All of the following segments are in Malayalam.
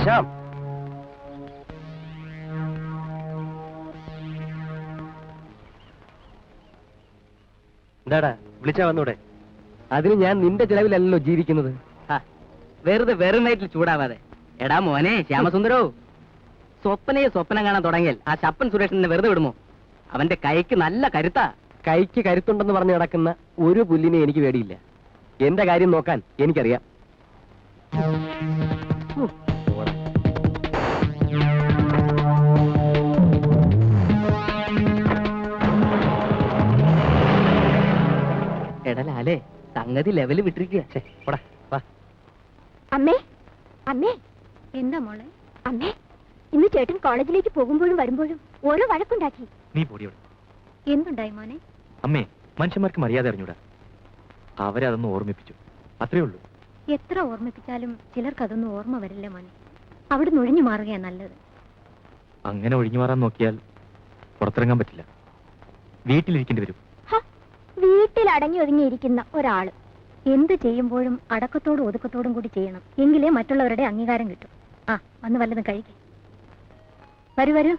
ശ്യാം, എന്താടാ വിളിച്ചാ വന്നൂടെ? അതിന് ഞാൻ നിന്റെ ചെലവിലല്ലോ ജീവിക്കുന്നത്. വെറുതെ വെറും നൈറ്റിൽ ചൂടാവാതെ. എടാ മോനെ ശ്യാമസുന്ദരോ, സ്വപ്നയെ സ്വപ്നം കാണാൻ തുടങ്ങിയാൽ ആ ശപ്പൻ സുരേഷിനെ വെറുതെ വിടുമോ? അവന്റെ കൈക്ക് നല്ല കരുത്താ. കൈക്ക് കരുത്തുണ്ടെന്ന് പറഞ്ഞ് നടക്കുന്ന ഒരു പുല്ലിനെ എനിക്ക് പേടിയില്ല. എന്റെ കാര്യം നോക്കാൻ എനിക്കറിയാം. എടലാലേ, സംഗതി ലെവല് വിട്ടിരിക്കുക. അമ്മേ, അമ്മേ. എന്താ മോളെ? അമ്മേ, ഇന്ന് ചേട്ടൻ കോളേജിലേക്ക് പോകുമ്പോഴും വരുമ്പോഴും ഓരോ വഴക്കുണ്ടാക്കി. നീ പൊടിയോട്. എന്തുണ്ടായി മോനെ? അമ്മേ, മനുഷ്യന്മാർക്ക് മര്യാദ അറിഞ്ഞൂടാ. അവരതൊന്ന് ഓർമ്മിപ്പിച്ചു, അത്രേ ഉള്ളൂ. എത്ര ഓർമ്മിപ്പിച്ചാലും ചിലർക്ക് അതൊന്നും ഓർമ്മ വരില്ല മോനെ. അവിടെ ഒഴിഞ്ഞു മാറുകയാ നല്ലത്. അങ്ങനെ ഒഴിഞ്ഞു മാറാൻ നോക്കിയാൽ പുറത്തിറങ്ങാൻ പറ്റില്ല, വീട്ടിലിരിക്കേണ്ടി വരും. വീട്ടിൽ അടങ്ങി ഒതുങ്ങിയിരിക്കുന്ന ഒരാള് എന്ത് ചെയ്യുമ്പോഴും അടക്കത്തോടും ഒതുക്കത്തോടും കൂടി ചെയ്യണം. എങ്കിലേ മറ്റുള്ളവരുടെ അംഗീകാരം കിട്ടും. ആ, വന്ന് വല്ലതും കഴിക്കേ. വരൂ വരൂ.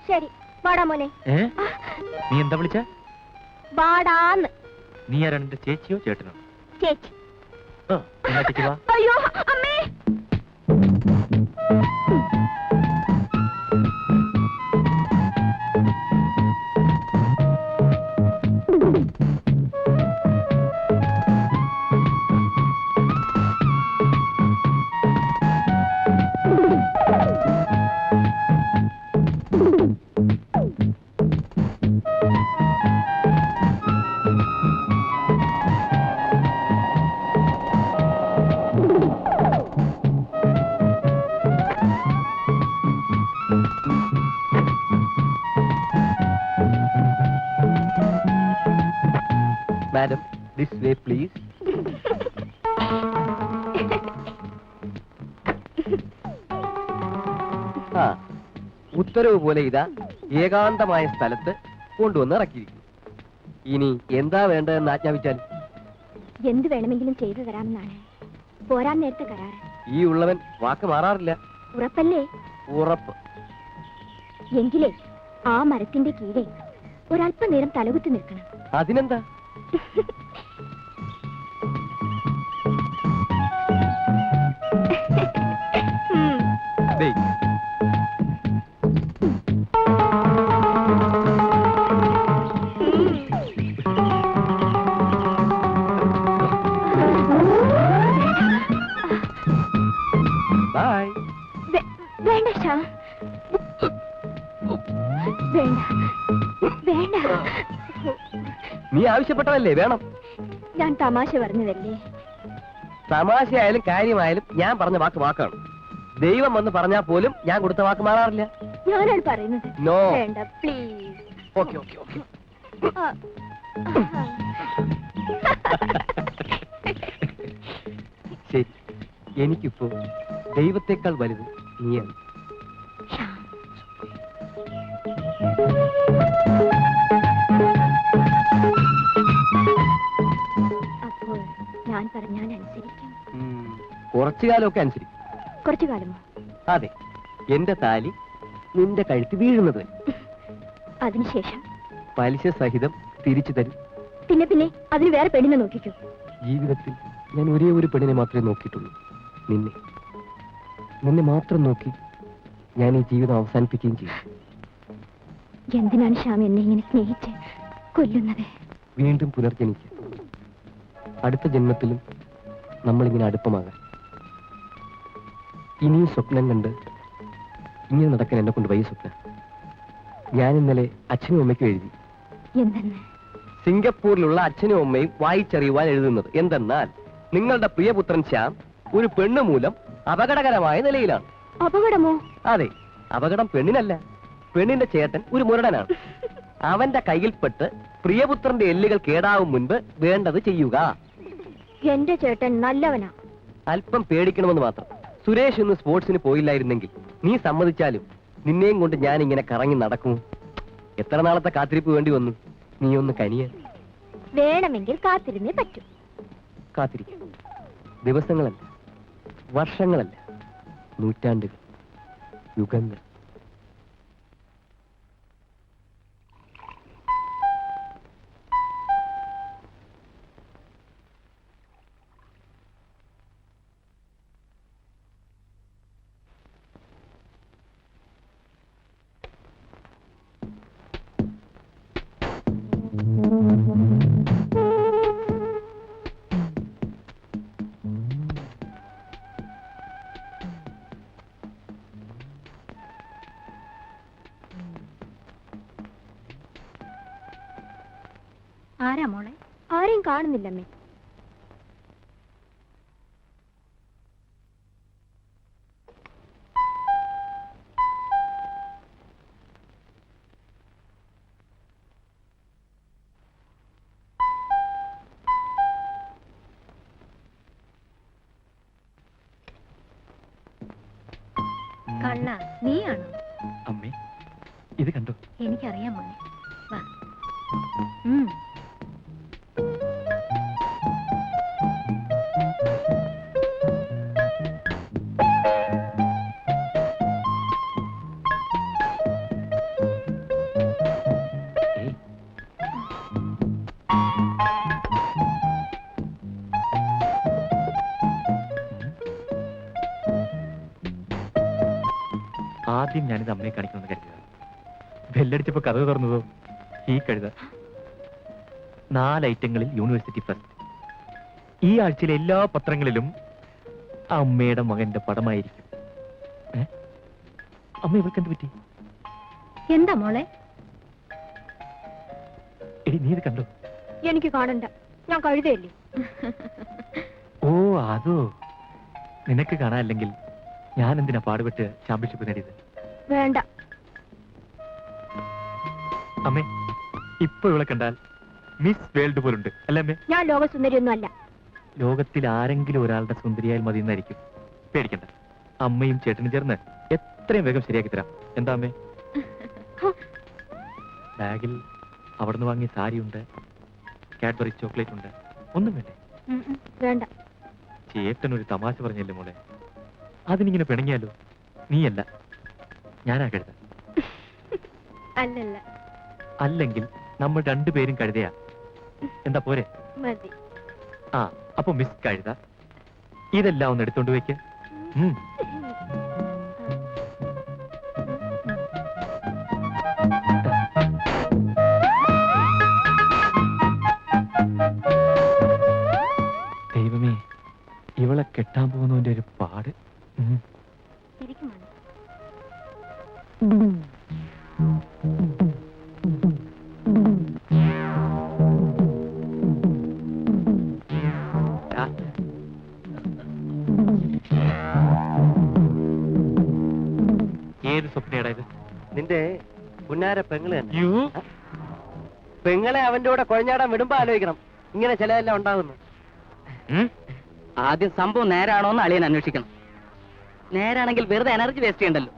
ശരി, വാടാ മോനെ. നീ എന്താ വിളിച്ച? വാടാന്ന്. നീ ആരാണ്, ചേച്ചിയോ ചേട്ടനോ? ചേച്ചി. വാ. അയ്യോ അമ്മേ. Madam, this way please. ഉത്തരവ് പോലെ ഇതാ ഏകാന്തമായ സ്ഥലത്ത് കൊണ്ടുവന്ന് ഇറക്കിയിരിക്കുന്നു. ഇനി എന്താ വേണ്ടതെന്ന് ആജ്ഞാപിച്ചാൽ? എന്ത് വേണമെങ്കിലും ചെയ്തു തരാമെന്നാണ് പോരാൻ നേരത്തെ കരാറ്. ഈ ഉള്ളവൻ വാക്ക് മാറാറില്ല. ഉറപ്പല്ലേ? ഉറപ്പ്. എങ്കിലേ ആ മരത്തിന്റെ കീഴെ ഒരല്പനേരം തലകുത്തി നിൽക്കണം. അതിനെന്താ? വേണ്ട ശ്യാം, വേണ്ട വേണ്ട. നീ ആവശ്യപ്പെട്ടതല്ലേ വേണം. ഞാൻ തമാശ പറഞ്ഞതല്ലേ. തമാശയായാലും കാര്യമായാലും ഞാൻ പറഞ്ഞ വാക്ക് വാക്കാണ്. ദൈവം വന്ന് പറഞ്ഞാൽ പോലും ഞാൻ കൊടുത്ത വാക്ക് മാറാറില്ല. ഞാനാണ് പറയുന്നത്. നോ, വേണ്ട പ്ലീസ്. Okay okay okay. ശരി, എനിക്കിപ്പോ ദൈവത്തെക്കാൾ വലുത് നീയാണ്. അപ്പോൾ ഞാൻ പറഞ്ഞാൽ അനുസരിക്കും. കുറച്ചു കാലമൊക്കെ അനുസരിക്കും. കുറച്ചു കാലമോ? അതെ, എന്റെ താലി നിന്റെ കഴുത്ത് വീഴുന്നത്. അതിനുശേഷം പലിശ സഹിതം തിരിച്ചു തരും. പിന്നെ പിന്നെ അതിന് വേറെ പെണ്ണിനെ നോക്കിക്കോ. ജീവിതത്തിൽ ഞാൻ ഒരേ ഒരു പെണ്ണിനെ മാത്രമേ നോക്കിയിട്ടുള്ളൂ, നിന്നെ. നിന്നെ മാത്രം നോക്കി ഞാൻ ഈ ജീവിതം അവസാനിപ്പിക്കുകയും ചെയ്യും. എന്തിനാണ് ശ്യാം എന്നെ ഇങ്ങനെ സ്നേഹിച്ച് കൊല്ലുന്നത്? വീണ്ടും പുനർജനിക്കുക. അടുത്ത ജന്മത്തിലും നമ്മളിങ്ങനെ അടുപ്പമാകാം. ഇനിയും സ്വപ്നം കണ്ട് ഇങ്ങനെ നടക്കാൻ എന്നെ കൊണ്ട് വയ്യ സ്വപ്ന. ഞാൻ ഇന്നലെ അച്ഛനും അമ്മയ്ക്കും എഴുതി. എന്തെന്ന്? സിംഗപ്പൂരിലുള്ള അച്ഛനും അമ്മയും വായിച്ചറിയുവാൻ എഴുതുന്നത് എന്തെന്നാൽ, നിങ്ങളുടെ പ്രിയപുത്രൻ ശ്യാം ഒരു പെണ്ണ് മൂലം അപകടകരമായ നിലയിലാണ്. അപകടമോ? അതെ, അപകടം പെണ്ണിനല്ല, പെണ്ണിന്റെ ചേട്ടൻ ഒരു മുരടനാണ്. അവന്റെ കയ്യിൽപ്പെട്ട് പ്രിയപുത്രന്റെ എല്ലുകൾ കേടാവും മുൻപ് വേണ്ടത് ചെയ്യുക. എന്റെ ചേട്ടൻ നല്ലവനാ. അല്പം പേടിക്കണമെന്ന് മാത്രം. സുരേഷ് ഇന്ന് സ്പോർട്സിന് പോയില്ലായിരുന്നെങ്കിൽ നീ സമ്മതിച്ചാലും നിന്നെയും കൊണ്ട് ഞാൻ ഇങ്ങനെ കറങ്ങി നടക്കും. എത്ര നാളത്തെ കാത്തിരിപ്പ് വേണ്ടി വന്നു. നീ ഒന്ന് കനിയ. വേണമെങ്കിൽ കാത്തിരുന്നേ പറ്റൂ. കാത്തിരിക്കും. ദിവസങ്ങളല്ല, വർഷങ്ങളല്ല, നൂറ്റാണ്ടുകൾ, യുഗങ്ങൾ. ആരാ മോളെ? ആരെയും കാണുന്നില്ലമ്മേ. കള്ള നീയാണോ? അമ്മേ, ഇത് കണ്ടോ? എനിക്കറിയാം മോനെ. വാ. ആദ്യം ഞാനിത് അമ്മയെ കാണിക്കണമെന്ന് കരുതിയത്. ബെല്ലടിച്ചപ്പോ കഥ തുറന്നതോ ഈ കഴുത. 4 ഐറ്റങ്ങളിൽ യൂണിവേഴ്സിറ്റി ഫസ്റ്റ്. ഈ ആഴ്ചയിലെ എല്ലാ പത്രങ്ങളിലും അമ്മയുടെ മകന്റെ പടമായിരിക്കും. അമ്മ ഇവർക്ക് എന്ത് പറ്റി? എന്താ മോളെ? എടി, നീ ഇത് കണ്ടോ? എനിക്ക് കാണണ്ട, ഞാൻ കഴുതയല്ലേ. ഓ, അതോ. നിനക്ക് കാണാനില്ലെങ്കിൽ ഞാൻ എന്തിനാ പാടുപെട്ട് ചാമ്പ്യൻഷിപ്പ് നേടിയത്? വേണ്ട. അമ്മേ, ഇപ്പൊ ഇവളെ കണ്ടാൽ മിസ് വേൾഡ് പോലുണ്ട് അല്ലേ അമ്മേ? ഞാൻ ലോകസുന്ദരിയൊന്നും അല്ല. ലോകത്തിൽ ആരെങ്കിലും ഒരാളുടെ സുന്ദരിയായാൽ മതി എന്നായിരിക്കും. പേടിക്കണ്ട, അമ്മയും ചേട്ടനും ചേർന്ന് എത്രയും വേഗം ശരിയാക്കി തരാം. എന്താ അമ്മേ? ബാഗിൽ അവിടുന്ന് വാങ്ങിയ സാരിയുണ്ട്, കാഡ്ബറി ചോക്ലേറ്റ് ഉണ്ട്. ഒന്നും വേണ്ടേ? വേണ്ട. ചേട്ടൻ ഒരു തമാശ പറഞ്ഞല്ലേ മോളെ, അതിനിങ്ങനെ പിണങ്ങിയാലോ? നീയല്ല, ഞാനാ കഴുത. അല്ലല്ല. അല്ലെങ്കിൽ നമ്മൾ രണ്ടുപേരും കഴുതയാ. എന്താ പോരെ? മതി. ആ, അപ്പൊ മിസ് കഴുത ഇതെല്ലാം ഒന്ന് എടുത്തോണ്ട് വെക്ക്. ദൈവമേ, ഇവളെ കെട്ടാൻ പോകുന്നതിന്റെ ഒരു പാട്. ഇരിക്കുമോനെ? ഏത് സ്വപ്നയുടെ ഇത്? നിന്റെ പുന്നാര പെങ്ങള് തന്നെ. യു, പെങ്ങളെ അവന്റെ കൂടെ കൊഴഞ്ഞാടാൻ വിടുമ്പോ ആലോചിക്കണം ഇങ്ങനെ ചിലതെല്ലാം ഉണ്ടാകുന്നു. ആദ്യം സംഭവം നേരാണോ എന്ന് അളിയൻ അന്വേഷിക്കണം. നേരാണെങ്കിൽ വെറുതെ എനർജി വേസ്റ്റ് ചെയ്യണ്ടല്ലോ.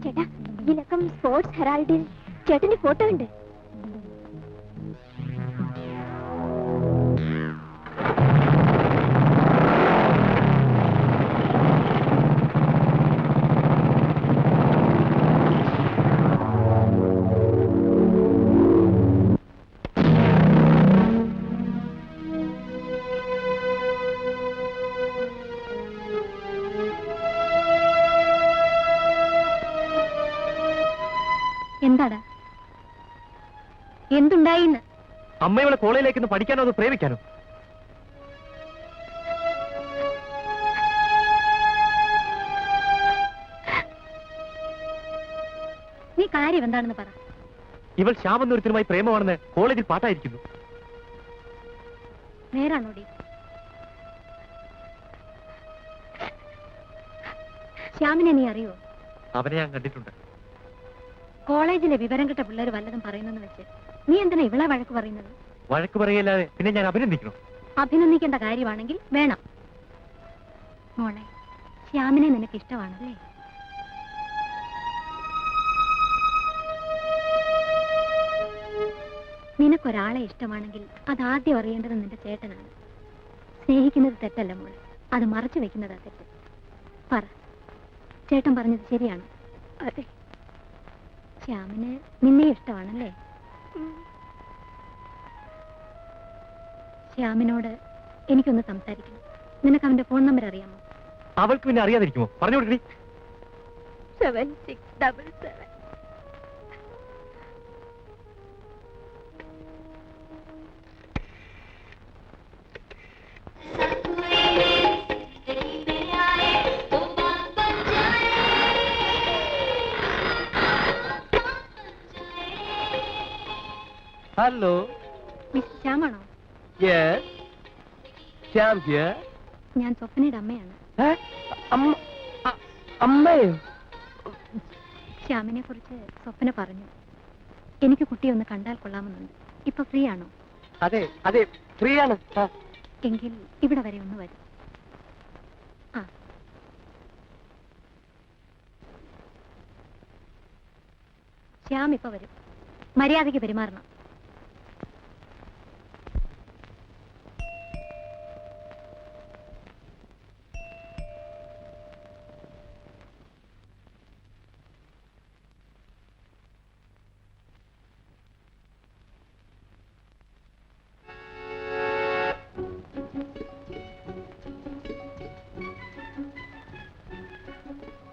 ചേട്ടാ, ഈ ലക്കം സ്പോർട്സ് ഹെറാൾഡിൽ ചേട്ടന്റെ ഫോട്ടോ ഉണ്ട്. എന്താടാ? എന്തുണ്ടായിന്ന്? അമ്മ ഇവളെ കോളേജിലേക്ക് ഒന്ന് പഠിക്കാനോ അത് പ്രേമിക്കാനോ? നീ കാര്യം എന്താണെന്ന് പറ. ഇവൾ ശ്യാമെന്നൊരുത്തരുമായി പ്രേമമാണെന്ന് കോളേജിൽ പാട്ടായിരിക്കുന്നു. നേരാണോടി? ശ്യാമിനെ നീ അറിയോ? അവനെ ഞാൻ കണ്ടിട്ടുണ്ട്. കോളേജിലെ വിവരം കിട്ട പിള്ളേർ വല്ലതും പറയുന്നെന്ന് വെച്ച് നീ എന്തിനാ ഇവളെ വഴക്ക് പറയുന്നത്? വഴക്ക് പറയല്ലാതെ പിന്നെ ഞാൻ അഭിനന്ദിക്കണം. അഭിനന്ദിക്കേണ്ട കാര്യമാണെങ്കിൽ വേണം. മോളെ, ശ്യാമിനെ നിനക്ക് ഇഷ്ടമാണല്ലേ? നിനക്കൊരാളെ ഇഷ്ടമാണെങ്കിൽ അതാദ്യം അറിയേണ്ടത് നിന്റെ ചേട്ടനാണ്. സ്നേഹിക്കുന്നത് തെറ്റല്ല മോളെ, അത് മറച്ചു വെക്കുന്നതാ തെറ്റ്. പറ, ചേട്ടൻ പറഞ്ഞത് ശരിയാണ്. അതെ, ശ്യാമിന് നിന്നെ ഇഷ്ടമാണല്ലേ? ശ്യാമിനോട് എനിക്കൊന്ന് സംസാരിക്കണം. നിനക്ക് അവന്റെ ഫോൺ നമ്പർ അറിയാമോ? അവൾക്ക് പിന്നെ അറിയാതിരിക്കുമോ? പറഞ്ഞു കൊടുക്കണി. 7677. ഹലോ, മിസ് ശ്യാമാണോ? Yes, Shyam here. ഞാൻ സ്വപ്നയുടെ അമ്മയാണ്. അമ്മയോ? ശ്യാമിനെ കുറിച്ച് സ്വപ്ന പറഞ്ഞു. എനിക്ക് കുട്ടിയെ ഒന്ന് കണ്ടാൽ കൊള്ളാമെന്നുണ്ട്. ഇപ്പൊ ഫ്രീ ആണോ? അതെ അതെ, ഫ്രീ ആണ്. എങ്കിൽ ഇവിടെ വരെ ഒന്ന് വരും. ആ, ശ്യാം ഇപ്പൊ വരും. മര്യാദയ്ക്ക് പെരുമാറണം.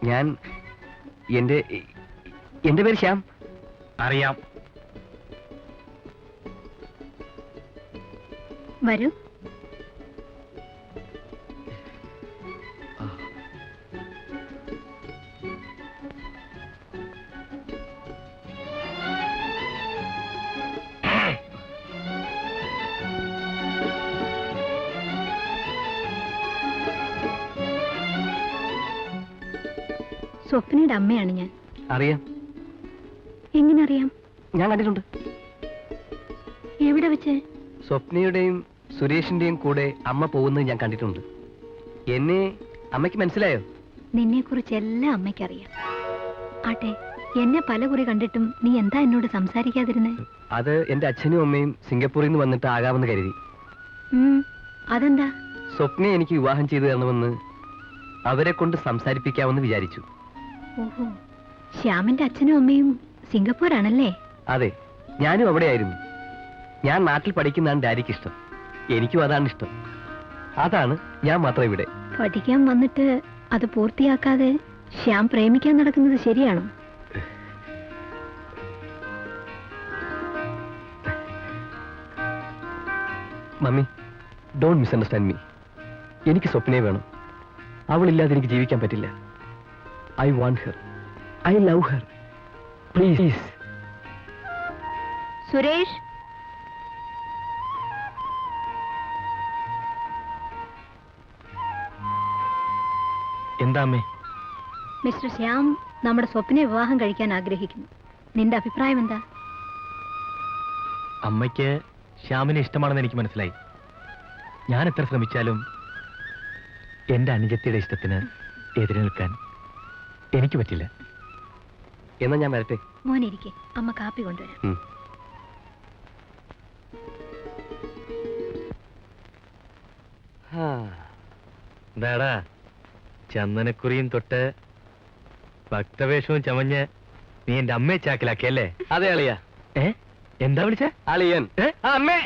ഞാൻ എന്റെ പേര് ശ്യാം. അറിയാം. വരൂ. സ്വപ്നയുടെ അമ്മയാണ് ഞാൻ. അറിയാം. എങ്ങനെ അറിയാം? ഞാൻ കണ്ടിട്ടുണ്ട്. എവിടെ വെച്ച്? സ്വപ്നയുടെയും സുരേഷിന്റെയും കൂടെ അമ്മ പോകുന്നത് ഞാൻ കണ്ടിട്ടുണ്ട്. എന്നെ അമ്മയ്ക്ക് മനസ്സിലായോ? നിന്നെ കുറിച്ച് എല്ലാം അമ്മയ്ക്കറിയാം. ആട്ടെ, എന്നെ പല കുറി കണ്ടിട്ടും നീ എന്താ എന്നോട് സംസാരിക്കാതിരുന്നേ? അത് എന്റെ അച്ഛനും അമ്മയും സിംഗപ്പൂരിൽ നിന്ന് വന്നിട്ട് ആകാമെന്ന് കരുതി. അതെന്താ? സ്വപ്നയെ എനിക്ക് വിവാഹം ചെയ്തു തരണമെന്ന് അവരെ കൊണ്ട് സംസാരിപ്പിക്കാമെന്ന് വിചാരിച്ചു. ഓഹോ, ശ്യാമിന്റെ അച്ഛനും അമ്മയും സിംഗപ്പൂരാണല്ലേ? അതെ, ഞാനും അവിടെയായിരുന്നു. ഞാൻ നാട്ടിൽ പഠിക്കുന്നതാണ് ഡാഡിക്ക് ഇഷ്ടം. എനിക്കും അതാണ് ഇഷ്ടം. അതാണ് ഞാൻ മാത്രം ഇവിടെ. പഠിക്കാൻ വന്നിട്ട് അത് പൂർത്തിയാക്കാതെ ശ്യാം പ്രേമിക്കാൻ നടക്കുന്നത് ശരിയാണോ? Mummy, don't misunderstand me. എനിക്ക് സ്വപ്നയെ വേണം. അവളില്ലാതെ എനിക്ക് ജീവിക്കാൻ പറ്റില്ല. I want her. I love her. Please. Suresh, എന്താ അമ്മേ? മിസ്റ്റർ ശ്യാം നമ്മുടെ സ്വപ്നയെ വിവാഹം കഴിക്കാൻ ആഗ്രഹിക്കുന്നു. നിന്റെ അഭിപ്രായം എന്താ? അമ്മയ്ക്ക് ശ്യാമിനെ ഇഷ്ടമാണെന്ന് എനിക്ക് മനസ്സിലായി. ഞാൻ എത്ര ശ്രമിച്ചാലും എന്റെ അനുജത്തിയുടെ ഇഷ്ടത്തിന് എതിരെ നിൽക്കാൻ എനിക്ക് പറ്റില്ല. എന്നാ ഞാൻ വരട്ടെ. മോനിരിക്കെ, അമ്മ കാപ്പി കൊണ്ടുവരാം. എന്താടാ ചന്ദനക്കുറിയും തൊട്ട് ഭക്തവേഷവും ചമഞ്ഞ് നീ എന്റെ അമ്മയെ ചാക്കിലാക്കിയല്ലേ? അതെ അളിയ. എന്താ വിളിച്ചേ? അളിയൻ. അമ്മേ.